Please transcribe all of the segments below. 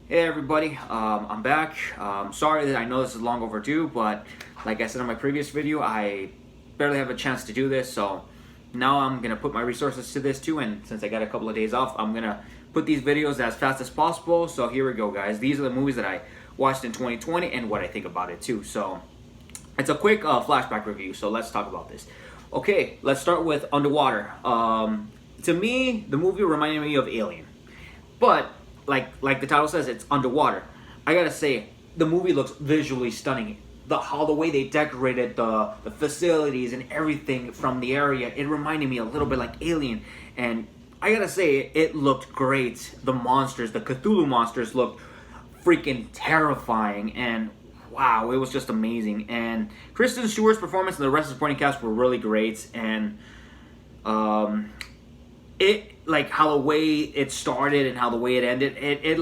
Hey everybody, I'm back. Sorry that I know this is long overdue, but like I said in my previous video, I barely have a chance to do this, so now I'm gonna put my resources to this too, and since I got a couple of days off, I'm gonna put these videos as fast as possible. So here we go, guys. These are the movies that I watched in 2020 and what I think about it too. So it's a quick flashback review, so let's talk about this. Okay, let's start with Underwater. To me, the movie reminded me of Alien. But like the title says, it's underwater. I gotta say, the movie looks visually stunning. The way they decorated the facilities and everything from the area, it reminded me a little bit like Alien. And I gotta say, it looked great. The monsters, the Cthulhu monsters, looked freaking terrifying. And wow, it was just amazing. And Kristen Stewart's performance and the rest of the supporting cast were really great. And it, like, how the way it started and how the way it ended, it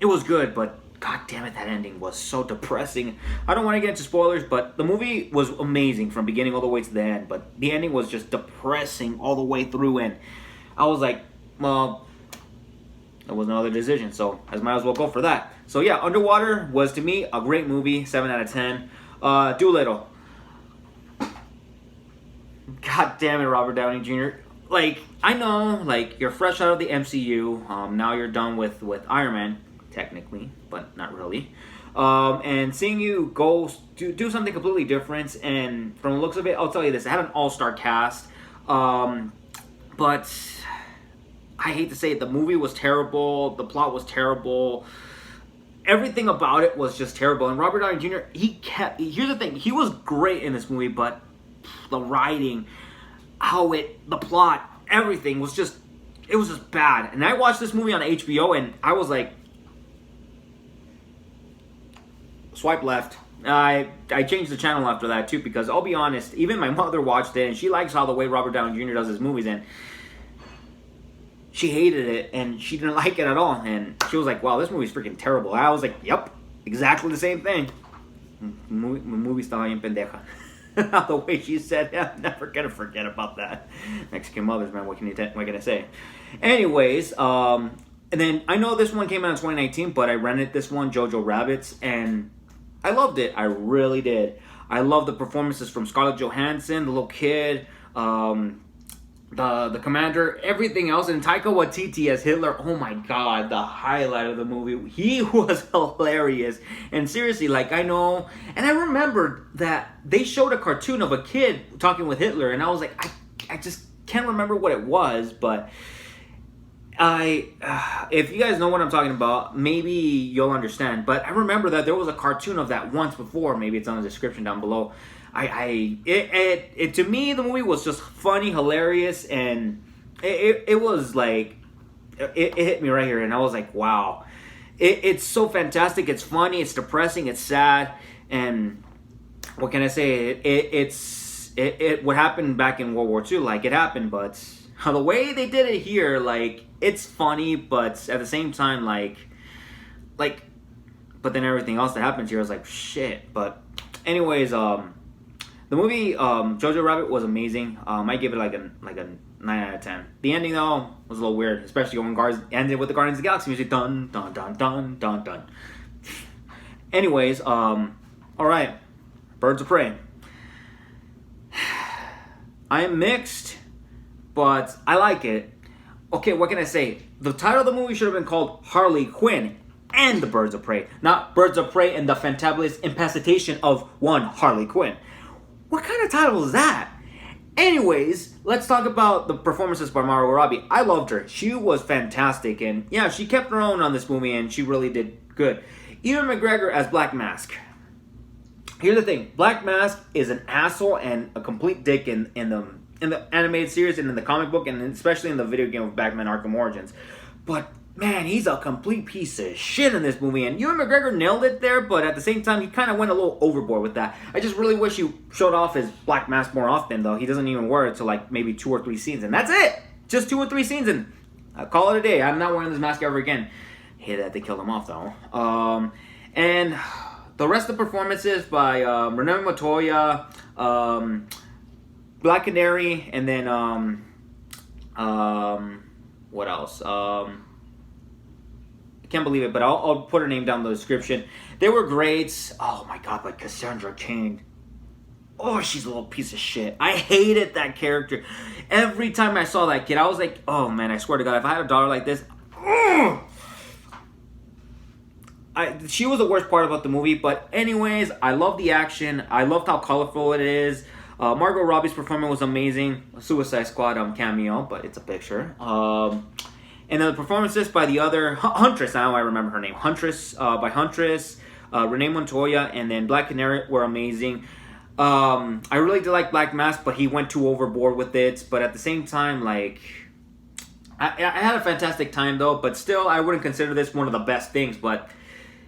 was good, but god damn it, that ending was so depressing. I don't want to get into spoilers, but the movie was amazing from beginning all the way to the end, but the ending was just depressing all the way through, and I was like, well, there was no other decision, so I might as well go for that. So yeah, Underwater was, to me, a great movie, 7 out of 10. Doolittle. God damn it, Robert Downey Jr. Like, I know, like, you're fresh out of the MCU. Now you're done with Iron Man, technically, but not really. And seeing you go do something completely different, and from the looks of it, I'll tell you this, it had an all-star cast. But I hate to say it, the movie was terrible, the plot was terrible. Everything about it was just terrible. And Robert Downey Jr., here's the thing, he was great in this movie, but the writing, the plot, everything was just, it was just bad. And I watched this movie on HBO and I was like, swipe left. I changed the channel after that too, because I'll be honest, even my mother watched it and she likes how the way Robert Downey Jr. does his movies, and she hated it and she didn't like it at all, and she was like, wow, this movie's freaking terrible. I was like, yep, exactly the same thing. Movie estaba bien pendeja. The way she said it, I'm never gonna forget about that. Mexican mothers, man, what can I say? Anyways, and then I know this one came out in 2019, but I rented this one, Jojo Rabbits, and I loved it. I really did. I love the performances from Scarlett Johansson, the little kid, the commander, everything else, and Taika Waititi as Hitler. Oh my god, the highlight of the movie. He was hilarious. And seriously, like, I know, and I remembered that they showed a cartoon of a kid talking with Hitler, and I was like, I just can't remember what it was, but if you guys know what I'm talking about, maybe you'll understand. But I remember that there was a cartoon of that once before. Maybe it's on the description down below. To me, the movie was just funny, hilarious, and it was like, it hit me right here, and I was like, wow, it's so fantastic. It's funny, it's depressing, it's sad, and what can I say? It what happened back in World War II, like, it happened, but how the way they did it here, like, it's funny, but at the same time, like, but then everything else that happens here is like shit. But anyways, the movie, Jojo Rabbit, was amazing. I give it like a 9 out of 10. The ending, though, was a little weird, especially when ended with the Guardians of the Galaxy music. Dun, dun, dun, dun, dun, dun. Anyways, alright. Birds of Prey. I am mixed, but I like it. Okay, what can I say? The title of the movie should have been called Harley Quinn and the Birds of Prey, not Birds of Prey and the Fantabulous Impacitation of one Harley Quinn. What kind of title is that? Anyways, let's talk about the performances by Margot Robbie. I loved her. She was fantastic, and yeah, she kept her own on this movie, and she really did good. Ewan McGregor as Black Mask. Here's the thing. Black Mask is an asshole and a complete dick in the animated series and in the comic book, and especially in the video game of Batman Arkham Origins. But man, he's a complete piece of shit in this movie, and Ewan McGregor nailed it there, but at the same time, he kind of went a little overboard with that. I just really wish he showed off his black mask more often, though. He doesn't even wear it to like maybe 2 or 3 scenes, and that's it! Just 2 or 3 scenes, and I'll call it a day. I'm not wearing this mask ever again. Hate that they killed him off, though. And the rest of the performances by Renee Montoya, Black Canary, and then what else? can't believe it, but I'll put her name down in the description. They were great. Oh my god, like Cassandra Cain. Oh, she's a little piece of shit. I hated that character. Every time I saw that kid, I was like, oh man, I swear to God, if I had a daughter like this, she was the worst part about the movie. But anyways, I love the action. I loved how colorful it is. Margot Robbie's performance was amazing. Suicide Squad cameo, but it's a picture. And then the performances by the other Huntress. Now I remember her name. Huntress by Huntress, Renee Montoya, and then Black Canary were amazing. I really did like Black Mask, but he went too overboard with it. But at the same time, like, I had a fantastic time though. But still, I wouldn't consider this one of the best things. But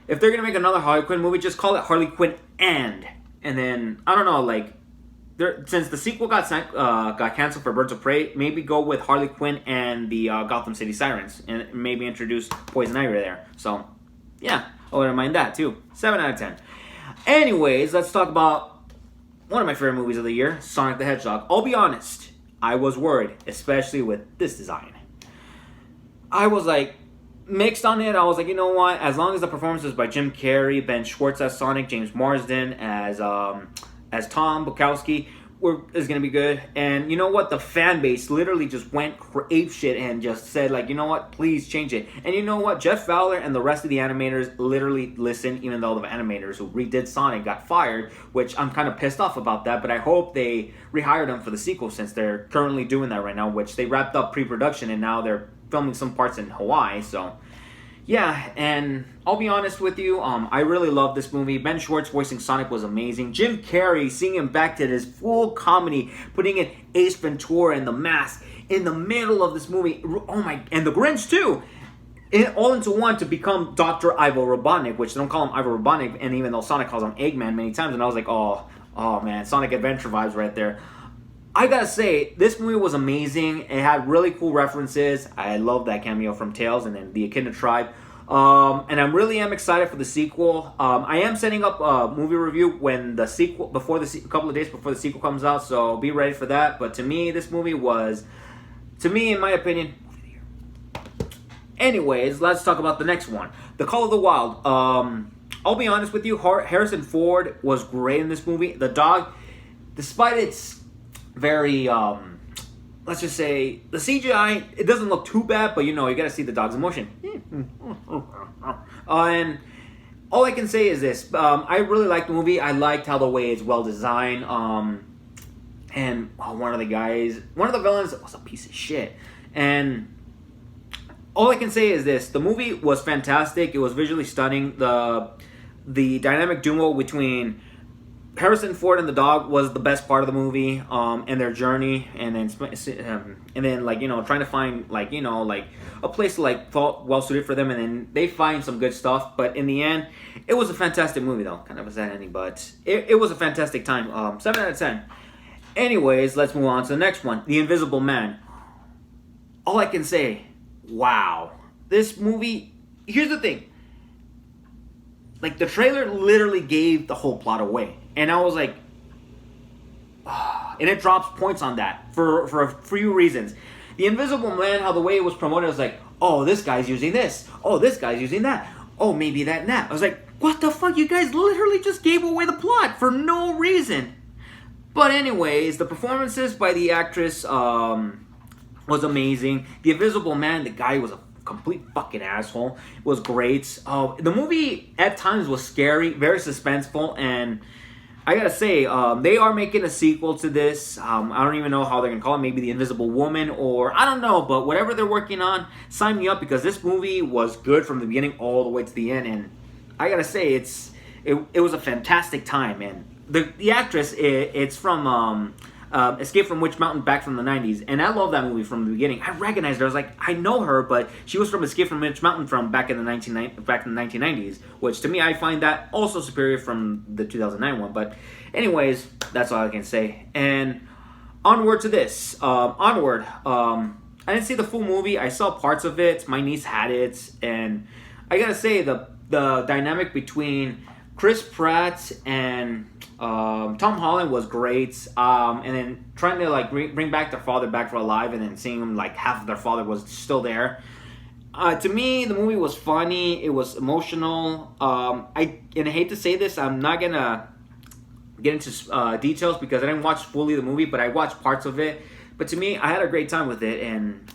if they're gonna make another Harley Quinn movie, just call it Harley Quinn and then I don't know, like, since the sequel got canceled for Birds of Prey, maybe go with Harley Quinn and the Gotham City Sirens, and maybe introduce Poison Ivy there. So yeah, I wouldn't mind that too. 7 out of 10. Anyways, let's talk about one of my favorite movies of the year, Sonic the Hedgehog. I'll be honest, I was worried, especially with this design. I was like mixed on it. I was like, you know what? As long as the performances by Jim Carrey, Ben Schwartz as Sonic, James Marsden as Tom Bukowski is gonna be good. And you know what? The fan base literally just went ape shit and just said, like, you know what? Please change it. And you know what? Jeff Fowler and the rest of the animators literally listened, even though the animators who redid Sonic got fired, which I'm kind of pissed off about that. But I hope they rehire them for the sequel, since they're currently doing that right now, which they wrapped up pre-production and now they're filming some parts in Hawaii. So yeah, and I'll be honest with you, I really love this movie. Ben Schwartz voicing Sonic was amazing. Jim Carrey, seeing him back to his full comedy, putting in Ace Ventura and The Mask in the middle of this movie. Oh my, and The Grinch too. All into one to become Dr. Ivo Robotnik, which they don't call him Ivo Robotnik, and even though Sonic calls him Eggman many times, and I was like, oh man, Sonic Adventure vibes right there. I gotta say, this movie was amazing. It had really cool references. I love that cameo from Tails and then the Echidna Tribe. And I really am excited for the sequel. I am setting up a movie review when the sequel, a couple of days before the sequel comes out, so be ready for that. But to me, this movie was, in my opinion, movie of the year. Anyways, let's talk about the next one, The Call of the Wild. I'll be honest with you, Harrison Ford was great in this movie. The dog, despite its very, let's just say, the CGI, it doesn't look too bad, but you know, you gotta see the dog's emotion. And all I can say is this, I really liked the movie. I liked how the way it's well designed, and one of the villains was a piece of shit. And all I can say is this, the movie was fantastic. It was visually stunning. The dynamic duo between Harrison Ford and the dog was the best part of the movie, and their journey, and then like, you know, trying to find, like, you know, like a place to like well suited for them, and then they find some good stuff. But in the end, it was a fantastic movie though. Kind of a sad ending, but it was a fantastic time. 7 out of 10. Anyways, let's move on to the next one, The Invisible Man. All I can say, wow, this movie. Here's the thing. Like, the trailer literally gave the whole plot away. And I was like, and it drops points on that for a few reasons. The Invisible Man, how the way it was promoted, was like, oh, this guy's using this. Oh, this guy's using that. Oh, maybe that and that. I was like, what the fuck? You guys literally just gave away the plot for no reason. But anyways, the performances by the actress was amazing. The Invisible Man, the guy was a complete fucking asshole. It was great. The movie at times was scary, very suspenseful, and I gotta say, they are making a sequel to this. I don't even know how they're gonna call it. Maybe The Invisible Woman, or I don't know. But whatever they're working on, sign me up, because this movie was good from the beginning all the way to the end. And I gotta say, it was a fantastic time. And the actress, it's from Escape from Witch Mountain back from the 90s. And I love that movie from the beginning. I recognized her. I was like, I know her, but she was from Escape from Witch Mountain from back in the 1990s, which to me, I find that also superior from the 2009 one. But anyways, that's all I can say. And onward to this. Onward. I didn't see the full movie. I saw parts of it. My niece had it. And I gotta say, the dynamic between Chris Pratt and Tom Holland was great, and then trying to like bring back their father back for alive, and then seeing him like half of their father was still there. To me, the movie was funny. It was emotional. I hate to say this. I'm not gonna get into details because I didn't watch fully the movie, but I watched parts of it. But to me, I had a great time with it, and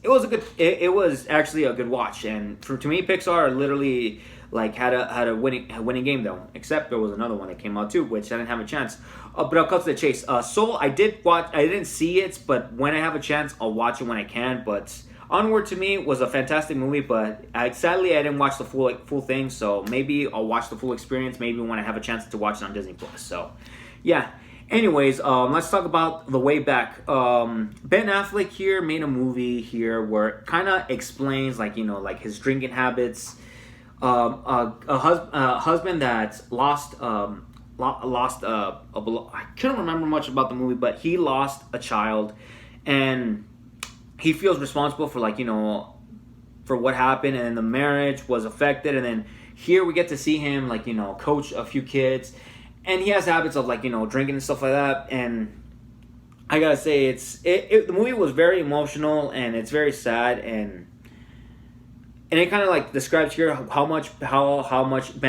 it was a good. It was actually a good watch. And to me, Pixar literally like had a winning game though. Except there was another one that came out too, which I didn't have a chance. But I'll cut to the chase. Soul, I did watch. I didn't see it, but when I have a chance, I'll watch it when I can. But Onward to me was a fantastic movie, but sadly I didn't watch the full thing. So maybe I'll watch the full experience. Maybe when I have a chance to watch it on Disney Plus. So, yeah. Anyways, let's talk about the way back. Ben Affleck here made a movie here where it kind of explains like like his drinking habits. A husband that lost I couldn't remember much about the movie, but he lost a child, and he feels responsible for for what happened, and the marriage was affected, and then here we get to see him coach a few kids, and he has habits of drinking and stuff like that, and I gotta say the movie was very emotional, and it's very sad, and it kind of describes here how much Ben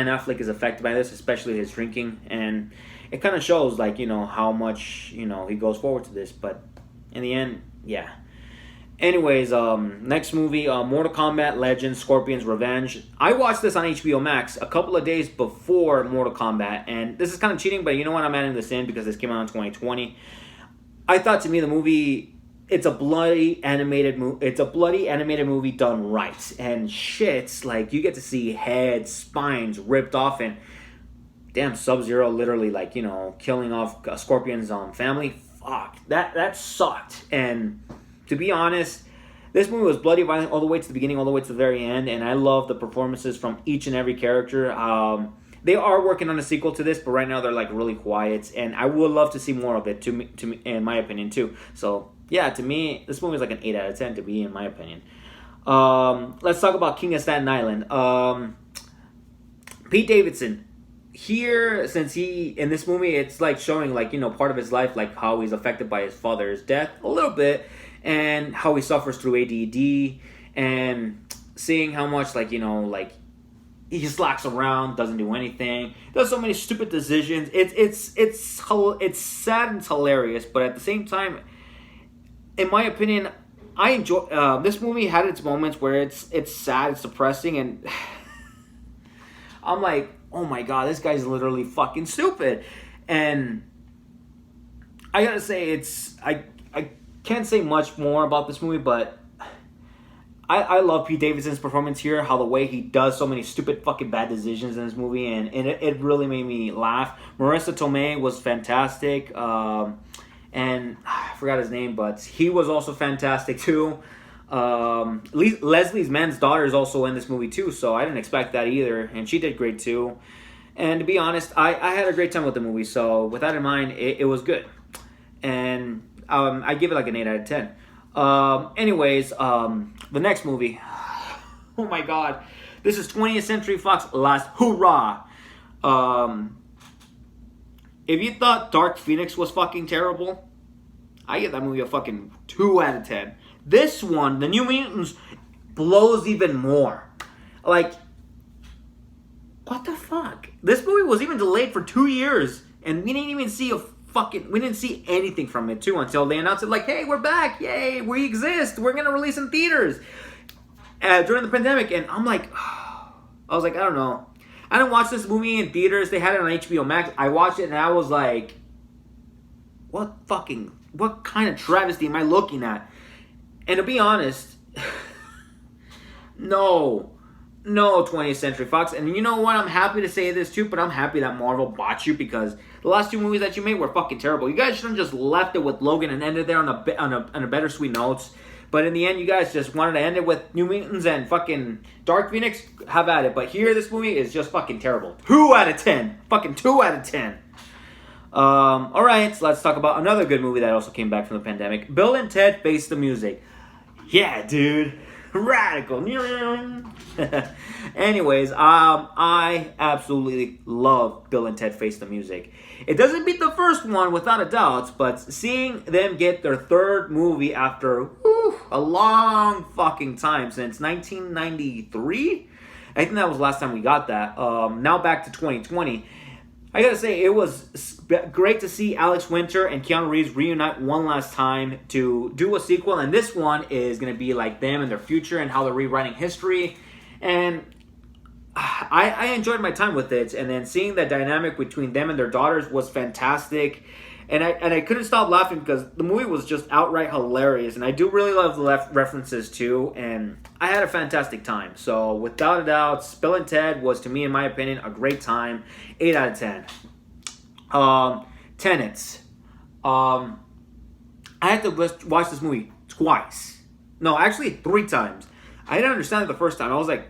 Affleck is affected by this, especially his drinking, and it kind of shows how much he goes forward to this, but in the end, yeah. Anyways, next movie, Mortal Kombat Legends: Scorpion's Revenge. I watched this on HBO Max a couple of days before Mortal Kombat, and this is kind of cheating, but you know what? I'm adding this in because this came out in 2020. I thought, to me, the movie, it's a bloody animated movie done right, and shit's you get to see heads, spines ripped off, and damn, Sub-Zero literally killing off Scorpion's family. Fuck, that sucked. And to be honest, this movie was bloody violent all the way to the beginning, all the way to the very end, and I love the performances from each and every character. They are working on a sequel to this, but right now they're really quiet, and I would love to see more of it. To me, in my opinion, too. So yeah, to me, this movie is an 8 out of 10 to me, in my opinion. Let's talk about King of Staten Island. Pete Davidson. Here, since in this movie, it's showing part of his life, how he's affected by his father's death a little bit, and how he suffers through ADD, and seeing how much he slacks around, doesn't do anything, does so many stupid decisions. It's sad and it's hilarious, but at the same time, in my opinion, I enjoy this movie. Had its moments where it's sad, it's depressing, and I'm like, oh my god, this guy's literally fucking stupid. And I gotta say, I can't say much more about this movie, but I love Pete Davidson's performance here, how the way he does so many stupid fucking bad decisions in this movie, and it really made me laugh. Marissa Tomei was fantastic, and I forgot his name, but he was also fantastic too. Leslie's Mann's daughter is also in this movie too, so I didn't expect that either, and she did great too. And to be honest, I had a great time with the movie, so with that in mind, it was good. And I give it an 8 out of 10. Anyways, the next movie. Oh my god. This is 20th Century Fox Last Hurrah. If you thought Dark Phoenix was fucking terrible, I give that movie a fucking 2 out of 10. This one, The New Mutants, blows even more. What the fuck? This movie was even delayed for 2 years, and we didn't even see we didn't see anything from it too until they announced it hey, we're back, yay, we exist, we're gonna release in theaters during the pandemic. And I'm I was I don't know, I didn't watch this movie in theaters. They had it on HBO Max. I watched it and I was what kind of travesty am I looking at? And to be honest, no 20th Century Fox. And you know what? I'm happy to say this too, but I'm happy that Marvel bought you, because the last 2 movies that you made were fucking terrible. You guys should have just left it with Logan and ended there on a better sweet notes. But in the end, you guys just wanted to end it with New Mutants and fucking Dark Phoenix. Have at it. But here, this movie is just fucking terrible. 2 out of 10. Fucking 2 out of 10. Alright, so let's talk about another good movie that also came back from the pandemic. Bill and Ted Face the Music. Yeah, dude. Radical. Anyways, I absolutely love Bill and Ted Face the Music. It doesn't beat the first one without a doubt, but seeing them get their third movie after a long fucking time, since 1993, I think that was the last time we got that. Now back to 2020. I gotta say, it was great to see Alex Winter and Keanu Reeves reunite one last time to do a sequel, and this one is gonna be like them and their future and how they're rewriting history. And I enjoyed my time with it, and then seeing the dynamic between them and their daughters was fantastic. And I couldn't stop laughing because the movie was just outright hilarious, and I do really love the references too, and I had a fantastic time. So without a doubt, Bill and Ted was, to me, in my opinion, a great time. 8 out of 10. Tenets. I had to watch this movie twice. No, actually 3 times. I didn't understand it the first time. I was like,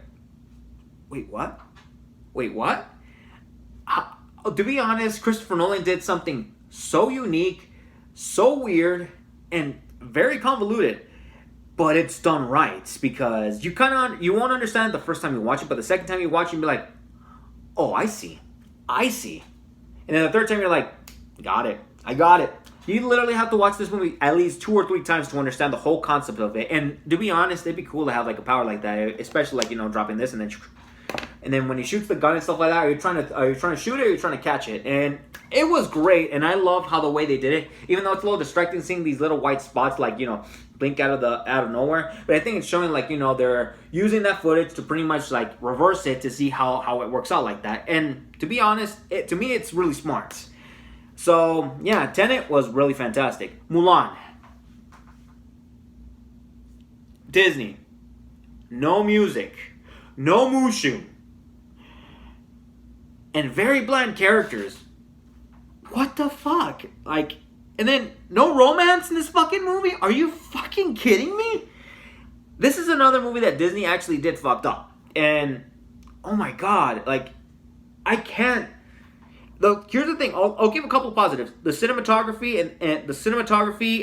wait, what? Wait, what? To be honest, Christopher Nolan did something so unique, so weird, and very convoluted, but it's done right, because you won't understand it the first time you watch it, but the second time you watch it, you'll be like, oh, I see, and then the third time you're like, I got it. You literally have to watch this movie at least 2 or 3 times to understand the whole concept of it. And to be honest, it'd be cool to have like a power like that, especially like, dropping this and then when he shoots the gun and stuff like that, are you trying to shoot it or are you trying to catch it? And it was great, and I love how the way they did it, even though it's a little distracting seeing these little white spots like, blink out of nowhere. But I think it's showing like, they're using that footage to pretty much like reverse it to see how it works out like that. And to be honest, to me, it's really smart. So yeah, Tenet was really fantastic. Mulan. Disney. No music. No Mushu. And very bland characters. What the fuck? Like, and then no romance in this fucking movie? Are you fucking kidding me? This is another movie that Disney actually did fucked up. And, oh my god, like, I can't. Here's the thing. I'll give a couple of positives. The cinematography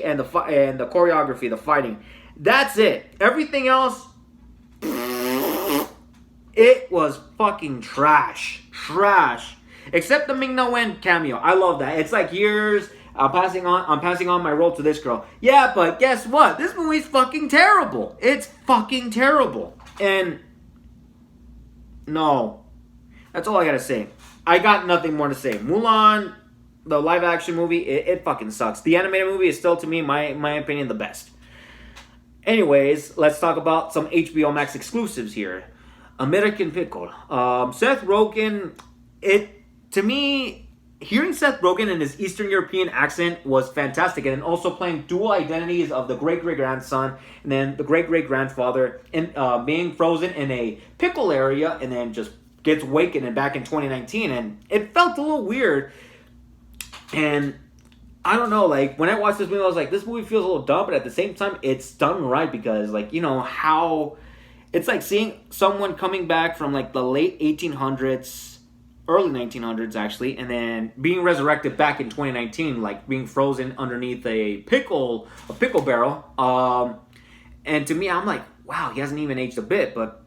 and the choreography, the fighting. That's it. Everything else, it was fucking trash. Except the Ming-Na Wen cameo. I love that. It's like years. I'm passing on my role to this girl. Yeah, but guess what? This movie's fucking terrible. It's fucking terrible. And no. That's all I gotta say. I got nothing more to say. Mulan, the live action movie, it fucking sucks. The animated movie is still, to me, my opinion, the best. Anyways, let's talk about some HBO Max exclusives here. American Pickle. Seth Rogen, to me, hearing Seth Rogen in his Eastern European accent was fantastic. And then also playing dual identities of the great-great-grandson and then the great-great-grandfather, and being frozen in a pickle area and then just gets awakened back in 2019. And it felt a little weird. And I don't know, like, when I watched this movie, I was like, this movie feels a little dumb, but at the same time, it's done right, because, like, how... It's like seeing someone coming back from, like, the late 1800s, early 1900s, actually, and then being resurrected back in 2019, like, being frozen underneath a pickle barrel. And to me, I'm like, wow, he hasn't even aged a bit, but,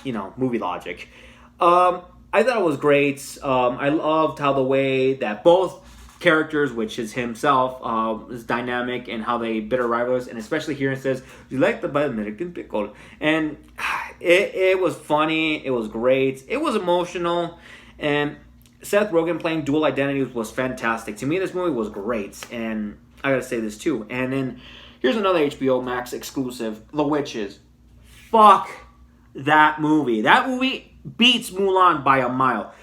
movie logic. I thought it was great. I loved how the way that both characters, which is himself, is dynamic, and how they bitter rivals, and especially here it says, you like the American Pickle. And it was funny, it was great, it was emotional, and Seth Rogen playing dual identities was fantastic. To me, this movie was great, and I gotta say this too. And then, here's another HBO Max exclusive, The Witches. Fuck that movie. That movie beats Mulan by a mile.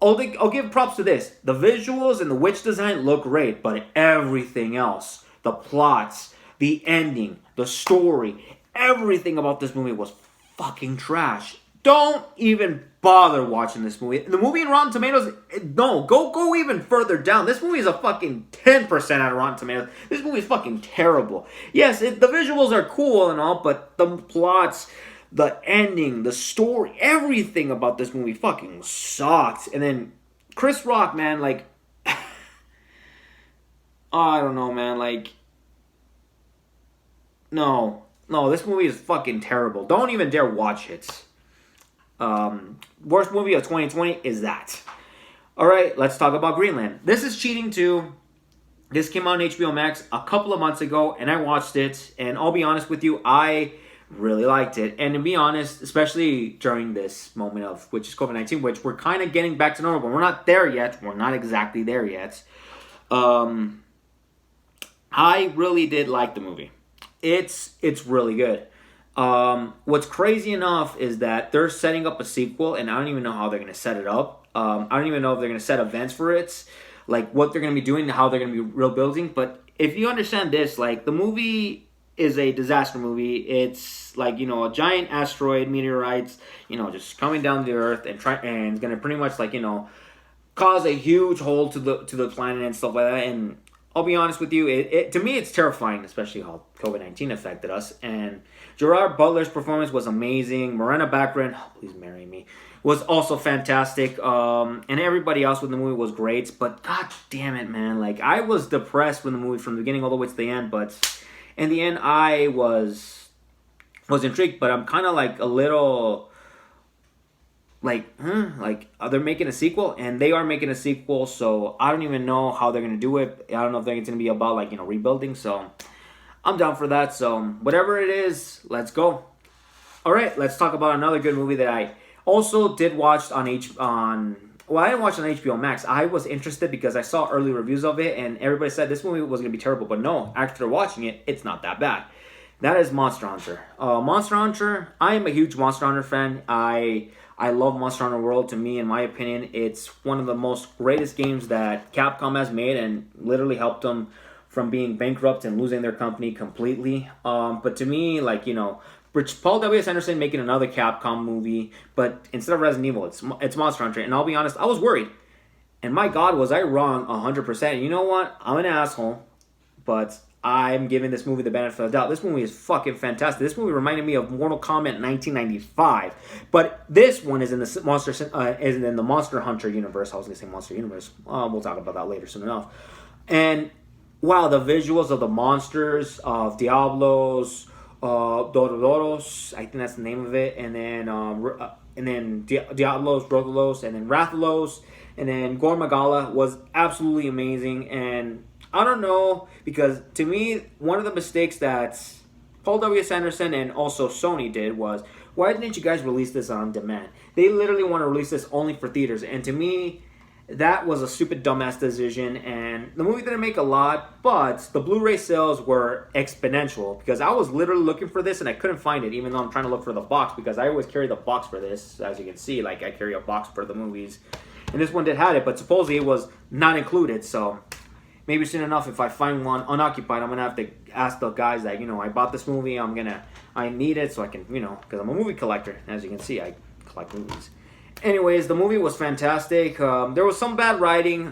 I'll give props to this. The visuals and the witch design look great, but everything else, the plots, the ending, the story, everything about this movie was fucking trash. Don't even bother watching this movie. The movie in Rotten Tomatoes, no, go even further down. This movie is a fucking 10% out of Rotten Tomatoes. This movie is fucking terrible. Yes, the visuals are cool and all, but the plots, the ending, the story, everything about this movie fucking sucked. And then Chris Rock, man, like, I don't know, man, like, no. No, this movie is fucking terrible. Don't even dare watch it. Worst movie of 2020 is that. All right, let's talk about Greenland. This is cheating too. This came out on HBO Max a couple of months ago, and I watched it. And I'll be honest with you, I really liked it. And to be honest, especially during this moment of which is COVID-19, which we're kind of getting back to normal, but we're not there yet. We're not exactly there yet. I really did like the movie. It's really good. What's crazy enough is that they're setting up a sequel, and I don't even know how they're going to set it up. I don't even know if they're going to set events for it, like what they're going to be doing, how they're going to be real building. But if you understand this, like the movie is a disaster movie. It's like, you know, a giant asteroid, meteorites, you know, just coming down the Earth and going to pretty much like, you know, cause a huge hole to the planet and stuff like that. And I'll be honest with you, it to me it's terrifying, especially how COVID-19 affected us. And Gerard Butler's performance was amazing. Morena Baccarin, oh, please marry me, was also fantastic. And everybody else with the movie was great. But god damn it, man, like I was depressed with the movie from the beginning all the way to the end. But in the end, I was intrigued. But I'm kind of like a little like they're making a sequel, and they are making a sequel, so I don't even know how they're gonna do it. I don't know if it's gonna be about like, you know, rebuilding. So I'm down for that. So whatever it is, let's go. All right, let's talk about another good movie that I also did watch on well, I didn't watch it on HBO Max. I was interested because I saw early reviews of it, and everybody said this movie was gonna be terrible. But no, after watching it, it's not that bad. That is Monster Hunter. Monster Hunter. I am a huge Monster Hunter fan. I love Monster Hunter World. To me, in my opinion, it's one of the most greatest games that Capcom has made, and literally helped them from being bankrupt and losing their company completely. But to me, like, you know, Paul W.S. Anderson making another Capcom movie, but instead of Resident Evil, it's Monster Hunter. And I'll be honest, I was worried. And my God, was I wrong 100%. You know what? I'm an asshole, but I'm giving this movie the benefit of the doubt. This movie is fucking fantastic. This movie reminded me of Mortal Kombat 1995, but this one is in the Monster Hunter universe. I was gonna say Monster Universe. We'll talk about that later soon enough. And wow, the visuals of the monsters of Diablos, Dorodoros, I think that's the name of it, and then Diablos, Rodolos, and then Rathalos, and then Gormagala was absolutely amazing. And I don't know, because to me, one of the mistakes that Paul W.S. Anderson and also Sony did was, why didn't you guys release this on demand? They literally want to release this only for theaters. And to me, that was a stupid, dumbass decision. And the movie didn't make a lot, but the Blu-ray sales were exponential. Because I was literally looking for this and I couldn't find it, even though I'm trying to look for the box. Because I always carry the box for this. As you can see, like I carry a box for the movies. And this one did have it, but supposedly it was not included, so maybe soon enough, if I find one unoccupied, I'm gonna have to ask the guys that, you know, I bought this movie. I need it so I can, you know, because I'm a movie collector. As you can see, I collect movies. Anyways, the movie was fantastic. There was some bad writing,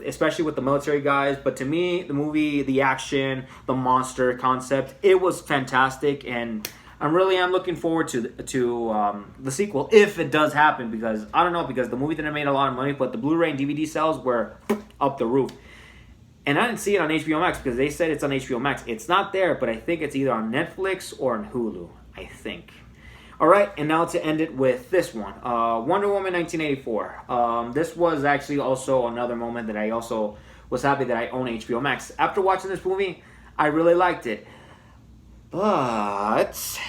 especially with the military guys. But to me, the movie, the action, the monster concept, it was fantastic, and I'm looking forward to the sequel if it does happen. Because I don't know, because the movie didn't make a lot of money, but the Blu-ray and DVD sales were up the roof. And I didn't see it on HBO Max because they said it's on HBO Max. It's not there, but I think it's either on Netflix or on Hulu, I think. All right, and now to end it with this one, Wonder Woman 1984. This was actually also another moment that I also was happy that I own HBO Max. After watching this movie, I really liked it. But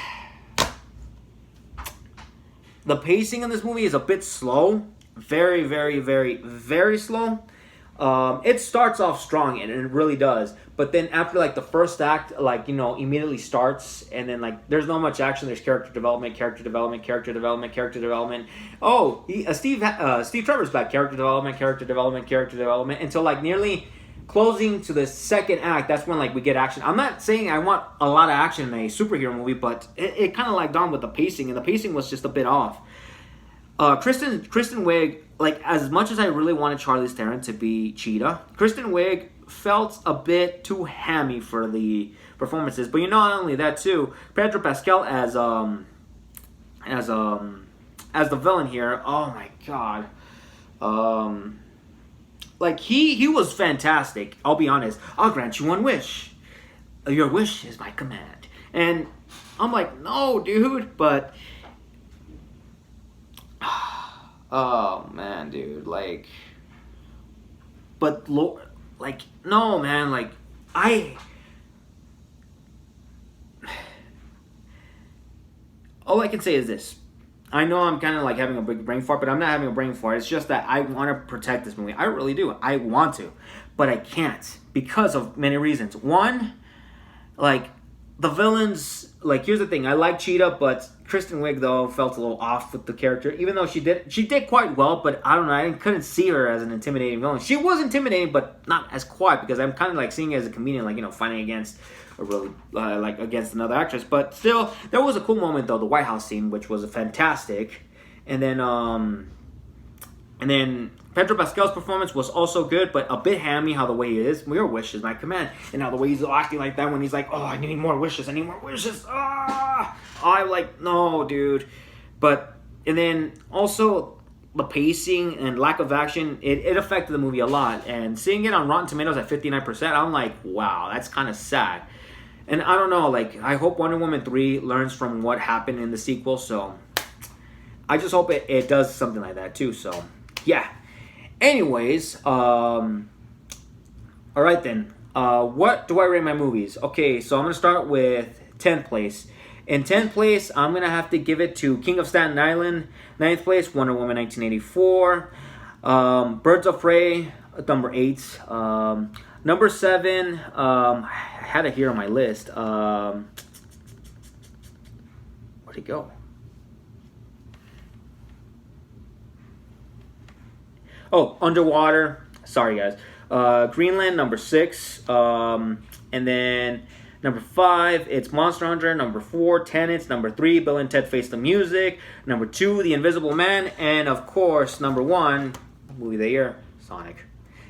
the pacing in this movie is a bit slow. Very, very, very, very slow. It starts off strong, and it really does. But then after, like, the first act, like, you know, immediately starts, and then, like, there's not much action. There's character development. Oh, Steve Trevor's back. Character development. Until, like, nearly closing to the second act, that's when, like, we get action. I'm not saying I want a lot of action in a superhero movie, but it kind of lagged on with the pacing, and the pacing was just a bit off. Kristen Wiig, like, as much as I really wanted Charlize Theron to be Cheetah, Kristen Wiig felt a bit too hammy for the performances. But not only that too, Pedro Pascal as the villain here. Oh my god, like he was fantastic. I'll be honest. I'll grant you one wish. Your wish is my command. And I'm like, no, dude. But oh man, dude, like, but like, no, man, like, all I can say is this. I know I'm kind of like having a big brain fart, but I'm not having a brain fart. It's just that I want to protect this movie. I really do. I want to, but I can't because of many reasons. One, like, the villains, like, here's the thing. I like Cheetah, but Kristen Wiig, though, felt a little off with the character. Even though she did quite well, but I don't know. I couldn't see her as an intimidating villain. She was intimidating, but not as quiet, because I'm kind of like seeing her as a comedian, like, you know, fighting against a really, like, against another actress. But still, there was a cool moment, though, the White House scene, which was fantastic. And then Pedro Pascal's performance was also good, but a bit hammy how the way he is. Your wish is my command. And how the way he's acting like that when he's like, oh, I need more wishes. I need more wishes. Ah! I'm like, no, dude. But, and then also the pacing and lack of action, it affected the movie a lot. And seeing it on Rotten Tomatoes at 59%, I'm like, wow, that's kind of sad. And I don't know, like, I hope Wonder Woman 3 learns from what happened in the sequel. So I just hope it does something like that too. So, yeah. Anyways, all right then. What do I rate my movies? Okay, so I'm going to start with 10th place. In 10th place, I'm going to have to give it to King of Staten Island. 9th place, Wonder Woman 1984. Birds of Prey, number 8. Number 7, I had it here on my list. Where'd it go? Oh, Underwater. Sorry, guys. Greenland, number 6. And then number 5, it's Monster Hunter. Number 4, Tenets. Number 3, Bill and Ted Face the Music. Number 2, The Invisible Man. And, of course, number 1, movie of the year, Sonic.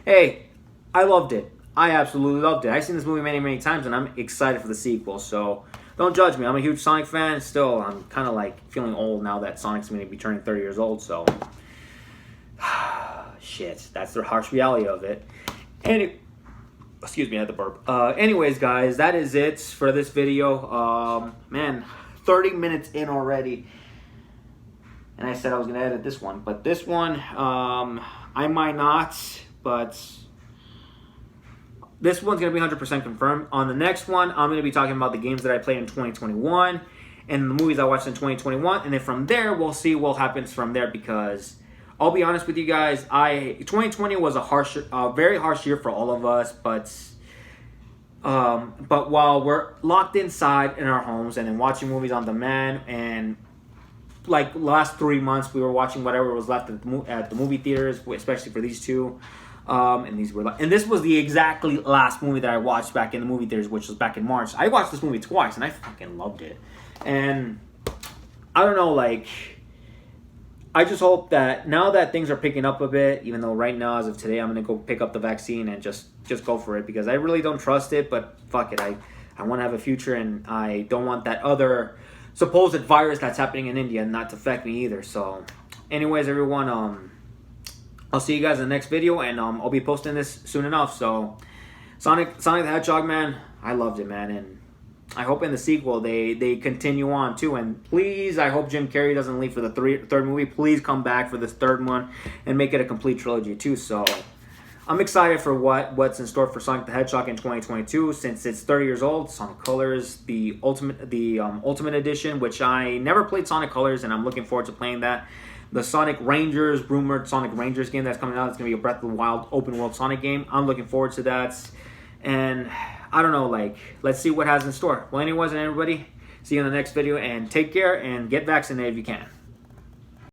Hey, I loved it. I absolutely loved it. I've seen this movie many, many times, and I'm excited for the sequel. So don't judge me. I'm a huge Sonic fan. Still, I'm kind of like feeling old now that Sonic's going to be turning 30 years old. So shit, that's the harsh reality of it. Excuse me, I had to burp. Anyways, guys, that is it for this video. Man, 30 minutes in already. And I said I was going to edit this one. But this one, I might not. But this one's going to be 100% confirmed. On the next one, I'm going to be talking about the games that I played in 2021. And the movies I watched in 2021. And then from there, we'll see what happens from there. Because I'll be honest with you guys, 2020 was a very harsh year for all of us, but while we're locked inside in our homes and then watching movies on demand, and like last 3 months we were watching whatever was left at the movie theaters, especially for these two, and this was the exactly last movie that I watched back in the movie theaters, which was back in March. I watched this movie twice and I fucking loved it, and I don't know, like, I just hope that now that things are picking up a bit, even though right now, as of today, I'm going to go pick up the vaccine and just go for it, because I really don't trust it, but fuck it. I want to have a future, and I don't want that other supposed virus that's happening in India not to affect me either. So anyways, everyone, I'll see you guys in the next video, and I'll be posting this soon enough. So Sonic the Hedgehog, man, I loved it, man, and I hope in the sequel they continue on too. And please, I hope Jim Carrey doesn't leave for the third movie. Please come back for this third one and make it a complete trilogy too. So I'm excited for what's in store for Sonic the Hedgehog in 2022, since it's 30 years old. Sonic Colors, the Ultimate Edition, which I never played Sonic Colors, and I'm looking forward to playing that. The Sonic Rangers, rumored Sonic Rangers game that's coming out. It's going to be a Breath of the Wild open world Sonic game. I'm looking forward to that. And I don't know, like, let's see what has in store. Well, anyways, and everybody, see you in the next video, and take care and get vaccinated if you can.